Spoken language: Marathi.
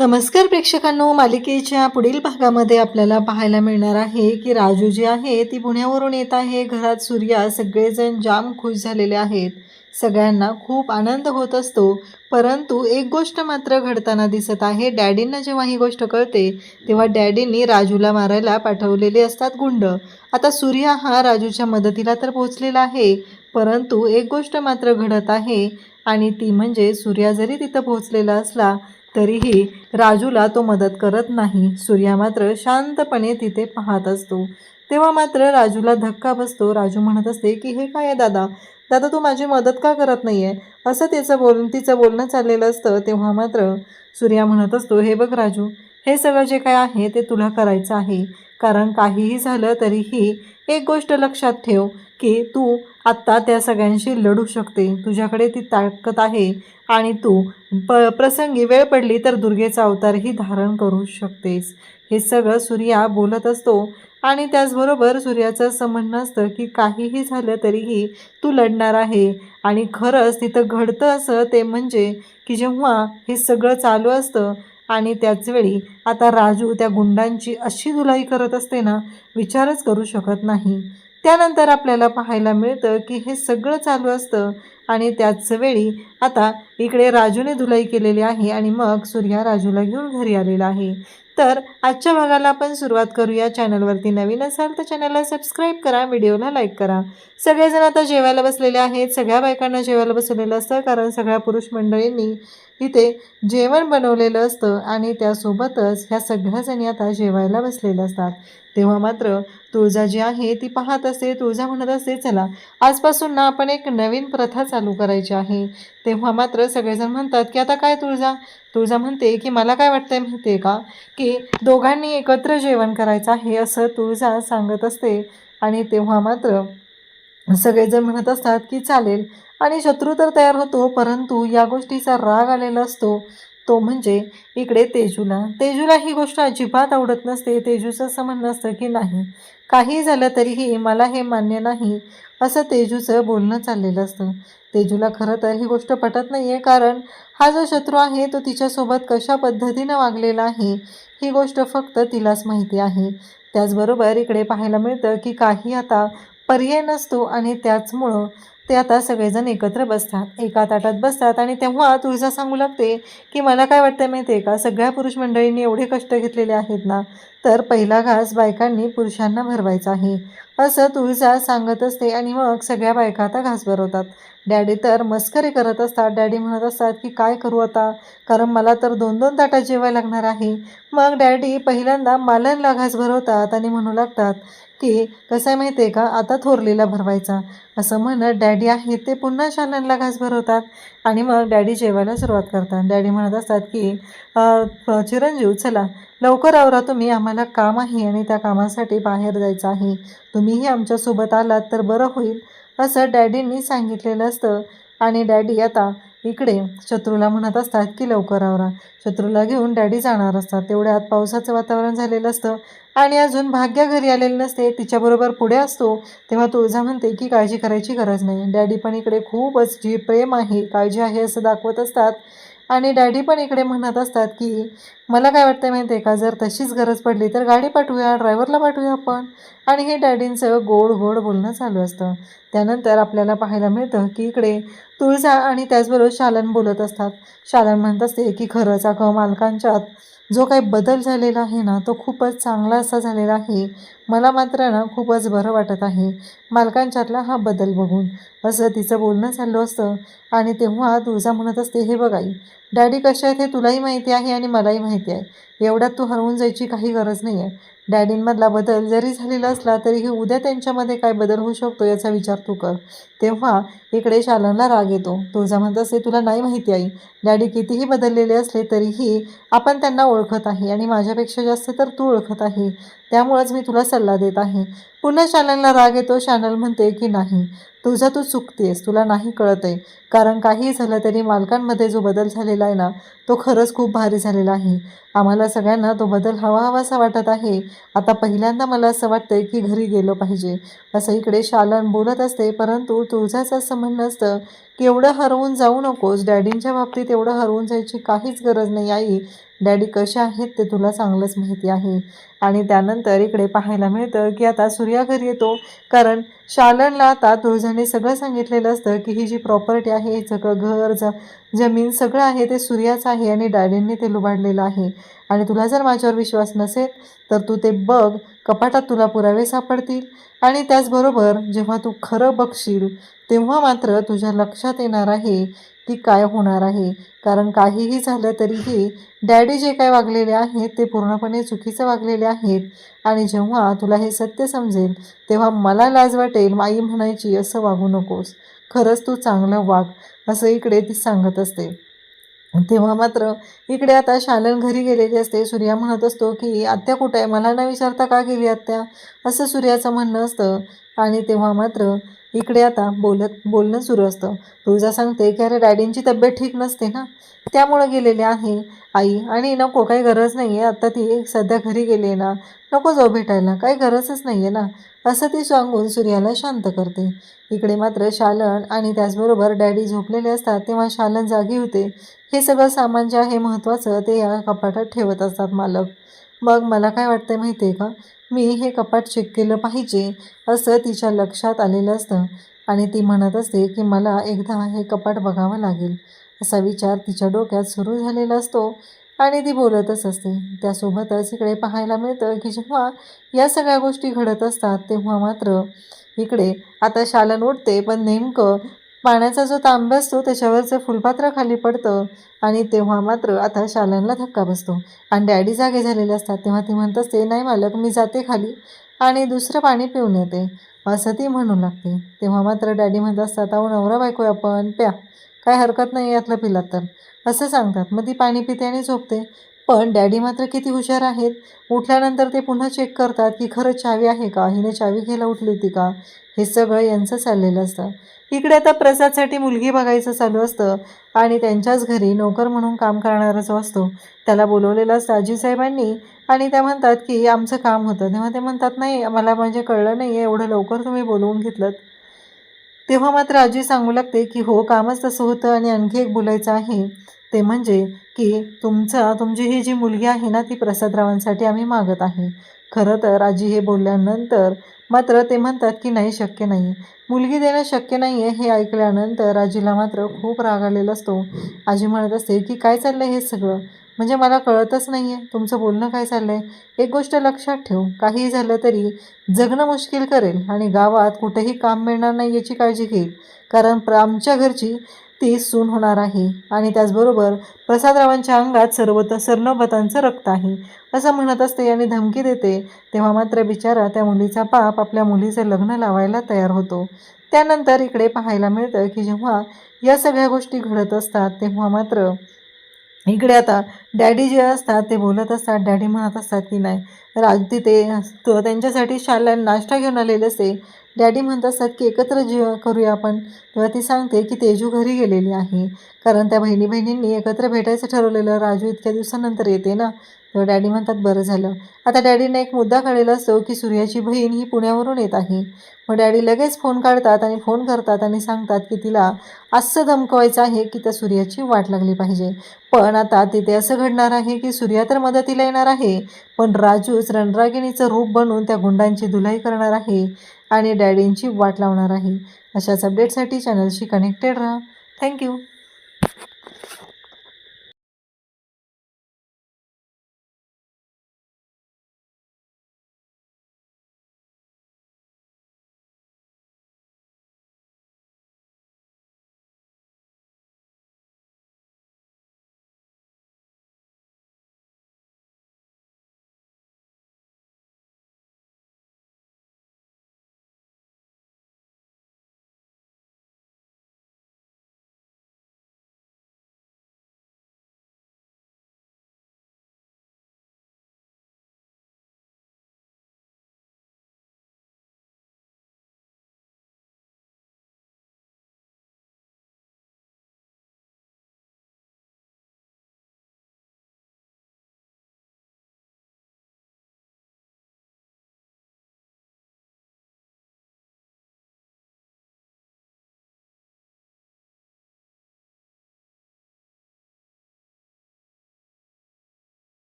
नमस्कार प्रेक्षकांनो, मालिकेच्या पुढील भागामध्ये आपल्याला पाहायला मिळणार आहे की राजू जी आहे ती पुण्यावरून येत आहे. घरात सूर्या सगळेजण जाम खुश झालेले आहेत. सगळ्यांना खूप आनंद होत असतो. परंतु एक गोष्ट मात्र घडताना दिसत आहे. डॅडींना जेव्हा ही गोष्ट कळते तेव्हा डॅडींनी राजूला मारायला पाठवलेले असतात गुंड. आता सूर्या हा राजूच्या मदतीला तर पोहोचलेला आहे, परंतु एक गोष्ट मात्र घडत आहे आणि ती म्हणजे सूर्या जरी तिथं पोहोचलेला असला तरीही राजूला तो मदत करत नाही. सूर्या मात्र शांतपणे तिथे पाहत असतो. तेव्हा मात्र राजूला धक्का बसतो. राजू म्हणत असते की हे काय आहे दादा, दादा तू माझी मदत का करत नाही आहे, असं तिचं बोलणं चाललेलं असतं. तेव्हा मात्र सूर्या म्हणत असतो, हे बघ राजू, हे सगळं जे काय आहे ते तुला करायचं आहे. कारण काहीही झालं तरीही एक गोष्ट लक्षात ठेव की तू आत्ता त्या सगळ्यांशी लढू शकते. तुझ्याकडे ती ताकद आहे आणि तू प्रसंगी वेळ पडली तर दुर्गेचा अवतारही धारण करू शकतेस. हे सगळं सूर्या बोलत असतो आणि त्याचबरोबर सूर्याचं असं म्हणणं असतं की काहीही झालं तरीही तू लढणार आहे. आणि खरंच तिथं घडतं असं ते म्हणजे की जेव्हा हे सगळं चालू असतं आणि त्याचवेळी आता राजू त्या गुंडांची अशी धुलाई करत असते ना, विचारच करू शकत नाही. त्यानंतर आपल्याला पाहायला मिळतं की हे सगळं चालू असतं आणि त्याच वेळी आता इकडे राजूने धुलाई केलेली आहे आणि मग सूर्या राजूला घेऊन घरी आलेला आहे. तर आजच्या भागाला आपण सुरुवात करूया. चॅनलवरती नवीन असाल तर चॅनलला सबस्क्राईब करा, व्हिडिओला लाईक करा. सगळेजण आता जेवायला बसलेले आहेत. सगळ्या बायकांना जेवायला बसवलेलं असतं कारण सगळ्या पुरुष मंडळींनी इथे जेवण बनवलेलं असतं आणि त्यासोबतच ह्या सगळ्याजणी आता जेवायला बसलेल्या असतात. तेव्हा मात्र तुळजा जी आहे ती पाहत असते. तुळजा म्हणत असते, चला आजपासून ना आपण एक नवीन प्रथा चालू करायची आहे. तेव्हा मात्र सगळेजण म्हणतात की आता काय तुळजा. तुळजा म्हणते की मला काय वाटतंय माहिती आहे का, की दोघांनी एकत्र जेवण करायचं आहे असं तुळजा सांगत असते. आणि तेव्हा मात्र सगळेजण म्हणत असतात की चालेल. आणि शत्रू तर तयार होतो, परंतु या गोष्टीचा राग आलेला असतो तो म्हणजे इकडे तेजूला ही गोष्ट अजिबात आवडत नसते. तेजूचं असं म्हणणं असतं की नाही, काही झालं तरीही मला हे मान्य नाही, असं तेजूचं बोलणं चाललेलं असतं. तेजूला खरं तर ही गोष्ट पटत नाही आहे, कारण हा जो शत्रू आहे तो तिच्यासोबत कशा पद्धतीनं वागलेला आहे ही गोष्ट फक्त तिलाच माहिती आहे. त्याचबरोबर इकडे पाहायला मिळतं की काही आता पर्याय नसतो आणि त्याचमुळं ते आता सगळेजण एकत्र बसतात, एका ताटात बसतात. आणि तेव्हा तुळजा सांगू लागते की मला काय वाटतं माहिती आहे का, सगळ्या पुरुष मंडळींनी एवढे कष्ट घेतलेले आहेत ना, तर पहिला घास बायकांनी पुरुषांना भरवायचा आहे, असं तुळजा सांगत असते. आणि मग सगळ्या बायका आता घास भरवतात. डॅडी तर मस्करी करत असतात. डॅडी म्हणत असतात की काय करू आता, कारण मला तर 2-2 ताटात जेवायला लागणार आहे. मग डॅडी पहिल्यांदा मालनला घास भरवतात आणि म्हणू लागतात की कसं आहे माहिती आहे का, आता थोरलीला भरवायचा, असं म्हणत डॅडी आहे ते पुन्हा शालनला घास भरवतात. आणि मग डॅडी जेवायला सुरुवात करतात. डॅडी म्हणत असतात की चिरंजीव चला लवकर आवरा तुम्ही, आम्हाला काम आहे आणि त्या कामासाठी बाहेर जायचं आहे, तुम्हीही आमच्यासोबत आलात तर बरं होईल, असं डॅडींनी सांगितलेलं असतं. आणि डॅडी आता इकडे शत्रूला म्हणत असतात की लवकर आवरा. शत्रूला घेऊन डॅडी जाणार असतात. तेवढ्यात पावसाचं वातावरण झालेलं असतं आणि अजून भाग्या घरी आलेली नसते, तिच्याबरोबर पुढे असतो. तेव्हा तुळजा म्हणते की काळजी करायची गरज नाही. डॅडी पण इकडे खूपच जी प्रेम आहे, काळजी आहे असं दाखवत असतात. आणि डॅडी पण इकडे म्हणत असतात की मला काय वाटतं माहिती आहे का, जर तशीच गरज पडली तर गाडी पाठवूया, ड्रायव्हरला पाठवूया आपण. आणि हे डॅडींचं गोड गोड बोलणं चालू असतं. त्यानंतर आपल्याला पाहायला मिळतं की इकडे तुळजा आणि त्याचबरोबर शालन बोलत असतात. शालन म्हणत असते की खरंच अगं मालकांच्यात जो काही बदल झालेला आहे ना, तो खूपच चांगला असा झालेला आहे. मला मात्र ना खूपच बरं वाटत आहे मालकांच्यातला हा बदल बघून, असं तिचं बोलणं चाललं असतं. आणि तेव्हा तुळजा म्हणत असते, हे बघ आई, डॅडी कसे आहेत हे तुलाही माहिती आहे आणि मलाही माहिती आहे, एवढ्यात तू हरवून जायची काही गरज नाही आहे. डॅडींमधला बदल जरी झालेला असला तरीही उद्या त्यांच्यामध्ये काय बदल होऊ शकतो याचा विचार तू कर. तेव्हा इकडे शालनला राग येतो. तुळजा म्हणत असते, तुला नाही माहिती आई, डॅडी कितीही बदललेले असले तरीही आपण त्यांना ओळखत आहे आणि माझ्यापेक्षा जास्त तर तू ओळखत आहे, त्यामुळंच मी तुला सल्ला देत आहे. पुन्हा शालनला राग येतो. शालन म्हणते की नाही तुझा तू चुकतेस, तुला नाही कळत आहे, कारण काही झालं तरी मालकांमध्ये जो बदल झालेला आहे ना तो खरंच खूप भारी झालेला आहे. आम्हाला सगळ्यांना तो बदल हवासा वाटत आहे. आता पहिल्यांदा मला असं वाटतंय की घरी गेलो पाहिजे, असं इकडे शालन बोलत असते. परंतु तुझंच असं म्हणणं असतं की एवढं हरवून जाऊ नकोस. डॅडींच्या बाबतीत एवढं हरवून जायची काहीच गरज नाही आई. डॅडी कसे आहेत ते तुला चांगलंच माहिती आहे. आणि त्यानंतर इकडे पाहायला मिळतं की आता सूर्या घरी येतो. कारण शालनला आता तुळजाने सगळं सांगितलेलं असतं की ही जी प्रॉपर्टी आहे, हे सगळं घर जमीन सगळं आहे ते सूर्याचं आहे आणि डॅडींनी ते लुबाडलेलं आहे. आणि तुला जर माझ्यावर विश्वास नसेल तर तू ते बघ, कपाटात तुला पुरावे सापडतील. आणि त्याचबरोबर जेव्हा तू खरं बघशील तेव्हा मात्र तुझ्या लक्षात येणार आहे की काय होणार आहे. कारण काहीही झालं तरीही डॅडी जे काय वागलेले आहेत ते पूर्णपणे चुकीचं वागलेले आहेत. आणि जेव्हा तुला हे सत्य समजेल तेव्हा मला लाज वाटेल आई म्हणायची असं वागू नकोस, खरंच तू चांगलं वाग, असं इकडे ती सांगत असते. तेव्हा मात्र इकडे आता शालन घरी गेलेली असते. सूर्या म्हणत असतो की आत्या कुठे आहे, मला न विचारता का गेली आत्या, असं सूर्याचं म्हणणं असतं. आणि तेव्हा मात्र इकडे आता बोलणं सुरू असतं. तुळजा सांगते की अरे डॅडींची तब्येत ठीक नसते ना, त्यामुळं गेलेले आहे आई. आणि नको, काही गरज नाही आहे, आत्ता ती सध्या घरी गेली आहे ना, नको जाऊ भेटायला, काही गरजच नाही आहे ना, असं ती सांगून सूर्याला शांत करते. इकडे मात्र शालन आणि त्याचबरोबर डॅडी झोपलेले असतात. तेव्हा शालन जागी होते. हे सगळं सामान जे आहे महत्त्वाचं ते या कपाटात ठेवत असतात मालक. मग मला काय वाटतं माहिती आहे का, मी हे कपाट चेक केलं पाहिजे असं तिच्या लक्षात आलेलं असतं. आणि ती म्हणत असते की मला एकदा हे कपाट बघावं लागेल, असा विचार तिच्या डोक्यात सुरू झालेला असतो. आणि ती बोलतच असते. त्यासोबतच इकडे पाहायला मिळतं की जेव्हा या सगळ्या गोष्टी घडत असतात तेव्हा मात्र इकडे आता शालन उठते. पण नेमकं पाण्याचा जो तांब्या असतो त्याच्यावरचं फुलपात्र खाली पडतं. आणि तेव्हा मात्र आता शालनला धक्का बसतो आणि डॅडी जागे झालेले असतात. तेव्हा ती म्हणत असते नाही मालक, मी जाते खाली आणि दुसरं पाणी पिऊन येते, असं ती म्हणू लागते. तेव्हा मात्र डॅडी म्हणत असतात अहो नवरा बायको आपण प्या, काय हरकत नाही यातलं पिलात तर, असं सांगतात. मग ती पाणी पिते आणि झोपते. पण डॅडी मात्र किती हुशार आहेत. उठल्यानंतर ते पुन्हा चेक करतात की खरं चावी आहे का, हिने चावी घ्यायला उठली होती का, हे सगळं यांचं चाललेलं असतं. इकडे आता प्रसादसाठी मुलगी बघायचं चालू असतं. आणि त्यांच्याच घरी नोकर म्हणून काम करणारा जो असतो त्याला बोलवलेलं असतं आजीसाहेबांनी. आणि त्या म्हणतात की आमचं काम होतं. तेव्हा ते म्हणतात नाही मला म्हणजे कळलं नाही आहे, एवढं लवकर तुम्ही बोलवून घेतलं. तेव्हा मात्र आजी सांगू लागते की हो कामच तसं होतं. आणि आणखी एक बोलायचं आहे ते म्हणजे की तुमची ही जी मुलगी आहे ना ती प्रसादरावांसाठी आम्ही मागत आहे. खरं तर आजी हे बोलल्यानंतर मात्र ते म्हणतात की नाही, शक्य नाही, मुलगी देणं शक्य नाही आहे. हे ऐकल्यानंतर आजीला मात्र खूप राग आलेला असतो. आजी म्हणत असते की काय चाललं आहे हे सगळं, म्हणजे मला कळतच नाही आहे तुमचं बोलणं काय चाललं आहे. एक गोष्ट लक्षात ठेव, काहीही झालं तरी जगणं मुश्किल करेल आणि गावात कुठेही काम मिळणार नाही याची काळजी घेईल. कारण आमच्या घरची ती सून होणार आहे. आणि त्याचबरोबर प्रसादरावांच्या अंगात सर्णबतांचं रक्त आहे, असं म्हणत असते आणि धमकी देते. तेव्हा मात्र बिचारा त्या मुलीचा बाप आपल्या मुलीचं लग्न लावायला तयार होतो. त्यानंतर इकडे पाहायला मिळतं की जेव्हा या सगळ्या गोष्टी घडत असतात तेव्हा मात्र इकडे आता डॅडी जे असतात ते बोलत असतात. डॅडी म्हणत असतात की नाही तिथे त्यांच्यासाठी शालन नाश्ता घेऊन आलेले असते. डॅडी म्हणत असतात की एकत्र करूया आपण. तेव्हा ती सांगते की तेजू घरी गेलेली आहे, कारण त्या बहिणींनी एकत्र भेटायचं ठरवलेलं, राजू इतक्या दिवसानंतर येते ना. तेव्हा डॅडी म्हणतात बरं झालं. आता डॅडीने एक मुद्दा काढलेला असतो की सूर्याची बहीण ही पुण्यावरून येत आहे. मग डॅडी लगेच फोन काढतात आणि फोन करतात आणि सांगतात की तिला असं धमकवायचं आहे की त्या सूर्याची वाट लागली पाहिजे. पण आता तिथे असं घडणार आहे की सूर्या तर मदतीला येणार आहे, पण राजूच रणरागिणीचं रूप बनवून त्या गुंडांची धुलाई करणार आहे आणि डॅडींची वाट लावणार आहे. अशाच अपडेटसाठी चॅनलशी कनेक्टेड राहा. थँक्यू.